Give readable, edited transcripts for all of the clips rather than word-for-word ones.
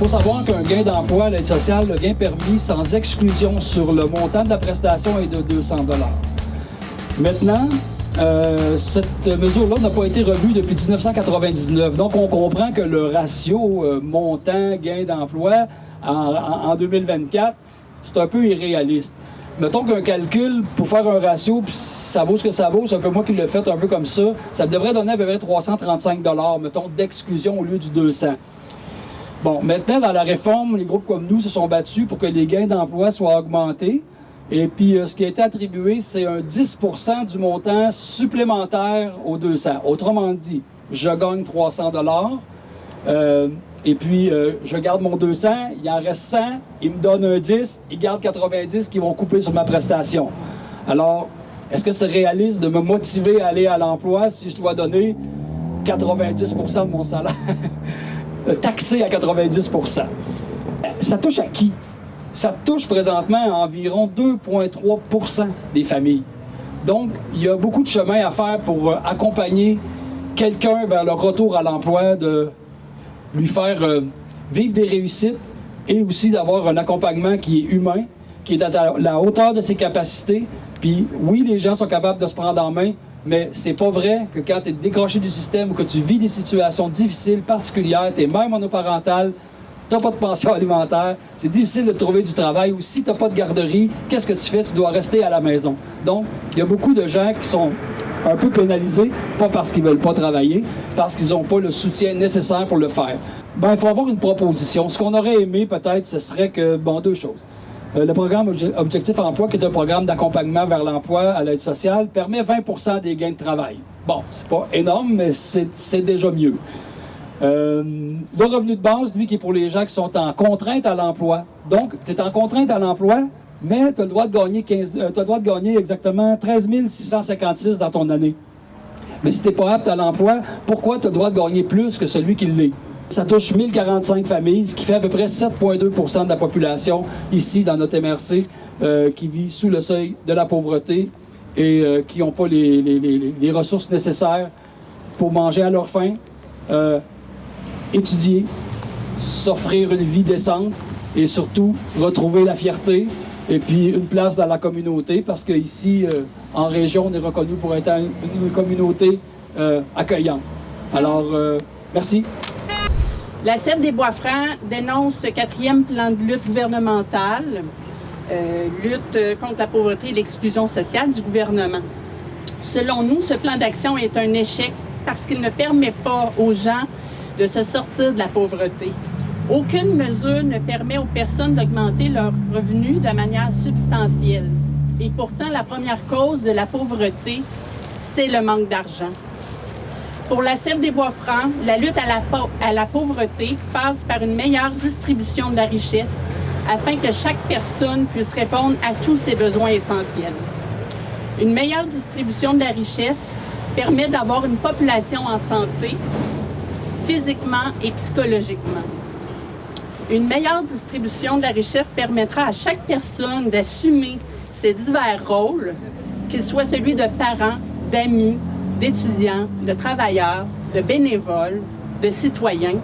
faut savoir qu'un gain d'emploi à l'aide sociale, le gain permis sans exclusion sur le montant de la prestation est de 200 $. Maintenant, cette mesure-là n'a pas été revue depuis 1999. Donc, on comprend que le ratio montant-gain d'emploi en 2024, c'est un peu irréaliste. Mettons qu'un calcul, pour faire un ratio, puis ça vaut ce que ça vaut, c'est un peu moi qui l'ai fait un peu comme ça devrait donner à peu près 335 $, mettons, d'exclusion au lieu du 200. Bon, maintenant, dans la réforme, les groupes comme nous se sont battus pour que les gains d'emploi soient augmentés. Et puis, ce qui a été attribué, c'est un 10 % du montant supplémentaire aux 200. Autrement dit, je gagne 300 $. Et puis, je garde mon 200, il en reste 100, il me donne un 10, il garde 90 qui vont couper sur ma prestation. Alors, est-ce que c'est réaliste de me motiver à aller à l'emploi si je dois donner 90 % de mon salaire, taxé à 90 %? Ça touche à qui? Ça touche présentement à environ 2,3 % des familles. Donc, il y a beaucoup de chemin à faire pour accompagner quelqu'un vers le retour à l'emploi, de lui faire vivre des réussites et aussi d'avoir un accompagnement qui est humain, qui est à la hauteur de ses capacités. Puis oui, les gens sont capables de se prendre en main, mais c'est pas vrai que quand tu es décroché du système ou que tu vis des situations difficiles, particulières, tu es mère monoparentale, tu n'as pas de pension alimentaire, c'est difficile de trouver du travail, ou si tu n'as pas de garderie, qu'est-ce que tu fais? Tu dois rester à la maison. Donc, il y a beaucoup de gens qui sont un peu pénalisés, pas parce qu'ils ne veulent pas travailler, parce qu'ils n'ont pas le soutien nécessaire pour le faire. Ben, il faut avoir une proposition. Ce qu'on aurait aimé, peut-être, ce serait que, bon, deux choses. Le programme Objectif Emploi, qui est un programme d'accompagnement vers l'emploi à l'aide sociale, permet 20 % des gains de travail. Bon, c'est pas énorme, mais c'est déjà mieux. Le revenu de base, lui, qui est pour les gens qui sont en contrainte à l'emploi. Donc, tu es en contrainte à l'emploi, mais tu as le droit de gagner exactement 13 656 dans ton année. Mais si tu n'es pas apte à l'emploi, pourquoi tu as le droit de gagner plus que celui qui l'est? Ça touche 1045 familles, ce qui fait à peu près 7,2 % de la population ici dans notre MRC qui vit sous le seuil de la pauvreté et qui n'ont pas les ressources nécessaires pour manger à leur faim, étudier, s'offrir une vie décente et surtout retrouver la fierté et puis une place dans la communauté parce qu'ici, en région, on est reconnu pour être une communauté accueillante. Alors, merci. La CEP des Bois-Francs dénonce ce 4e plan de lutte gouvernemental, lutte contre la pauvreté et l'exclusion sociale du gouvernement. Selon nous, ce plan d'action est un échec parce qu'il ne permet pas aux gens de se sortir de la pauvreté. Aucune mesure ne permet aux personnes d'augmenter leurs revenus de manière substantielle. Et pourtant, la première cause de la pauvreté, c'est le manque d'argent. Pour la CEP des Bois-Francs, la lutte à la pauvreté passe par une meilleure distribution de la richesse afin que chaque personne puisse répondre à tous ses besoins essentiels. Une meilleure distribution de la richesse permet d'avoir une population en santé, physiquement et psychologiquement. Une meilleure distribution de la richesse permettra à chaque personne d'assumer ses divers rôles, qu'il soit celui de parent, d'amis, d'étudiants, de travailleurs, de bénévoles, de citoyens,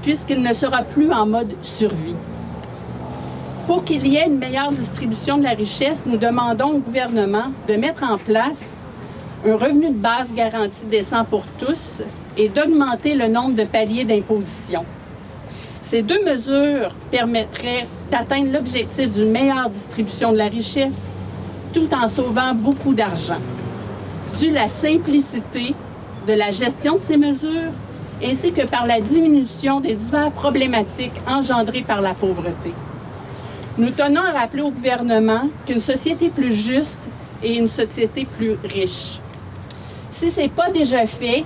puisqu'il ne sera plus en mode survie. Pour qu'il y ait une meilleure distribution de la richesse, nous demandons au gouvernement de mettre en place un revenu de base garanti décent pour tous et d'augmenter le nombre de paliers d'imposition. Ces deux mesures permettraient d'atteindre l'objectif d'une meilleure distribution de la richesse tout en sauvant beaucoup d'argent, dû à la simplicité de la gestion de ces mesures ainsi que par la diminution des diverses problématiques engendrées par la pauvreté. Nous tenons à rappeler au gouvernement qu'une société plus juste est une société plus riche. Si ce n'est pas déjà fait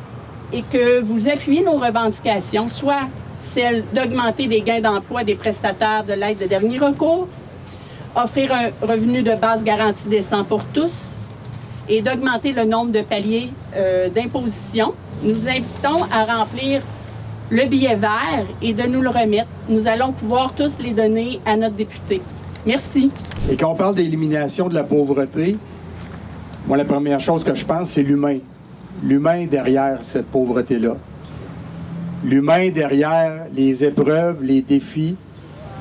et que vous appuyez nos revendications, soit celle d'augmenter les gains d'emploi des prestataires de l'aide de dernier recours, offrir un revenu de base garanti décent pour tous et d'augmenter le nombre de paliers d'imposition, nous vous invitons à remplir le billet vert et de nous le remettre. Nous allons pouvoir tous les donner à notre député. Merci. Et quand on parle d'élimination de la pauvreté, moi, la première chose que je pense, c'est l'humain. L'humain derrière cette pauvreté-là. l'humain derrière les épreuves, les défis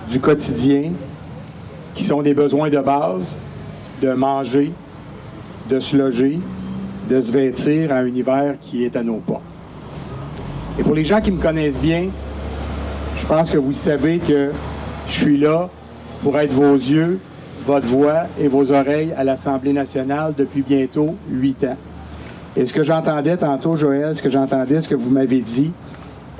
du quotidien, qui sont des besoins de base, de manger, de se loger, de se vêtir à un hiver qui est à nos pas. Et pour les gens qui me connaissent bien, je pense que vous savez que je suis là pour être vos yeux, votre voix et vos oreilles à l'Assemblée nationale depuis bientôt 8 ans. Et ce que j'entendais tantôt, Joël, ce que vous m'avez dit,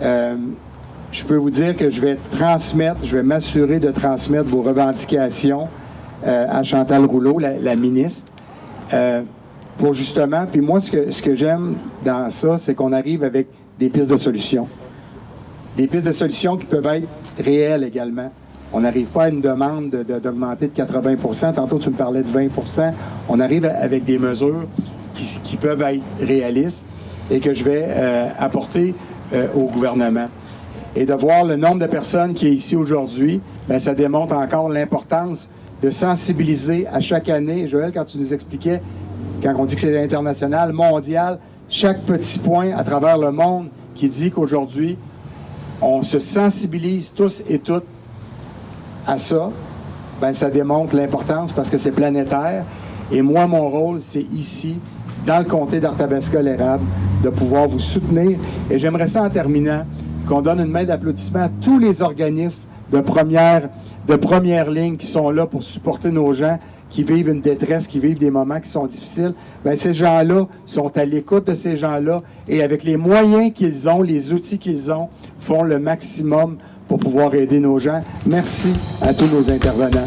je peux vous dire que je vais m'assurer de transmettre vos revendications à Chantal Rouleau, la ministre, pour justement, puis moi, ce que j'aime dans ça, c'est qu'on arrive avec des pistes de solutions. Des pistes de solutions qui peuvent être réelles également. On n'arrive pas à une demande d'augmenter de 80 %. Tantôt, tu me parlais de 20 %. On arrive avec des mesures qui peuvent être réalistes et que je vais apporter au gouvernement. Et de voir le nombre de personnes qui est ici aujourd'hui, bien, ça démontre encore l'importance de sensibiliser à chaque année. Joël, quand tu nous expliquais, quand on dit que c'est international, mondial, chaque petit point à travers le monde qui dit qu'aujourd'hui, on se sensibilise tous et toutes à ça, bien, ça démontre l'importance parce que c'est planétaire. Et moi, mon rôle, c'est ici, dans le comté d'Arthabasca-l'Érable, de pouvoir vous soutenir. Et j'aimerais ça, en terminant, qu'on donne une main d'applaudissement à tous les organismes de première ligne qui sont là pour supporter nos gens qui vivent une détresse, qui vivent des moments qui sont difficiles. Bien, ces gens-là sont à l'écoute de ces gens-là et avec les moyens qu'ils ont, les outils qu'ils ont, font le maximum pour pouvoir aider nos gens. Merci à tous nos intervenants.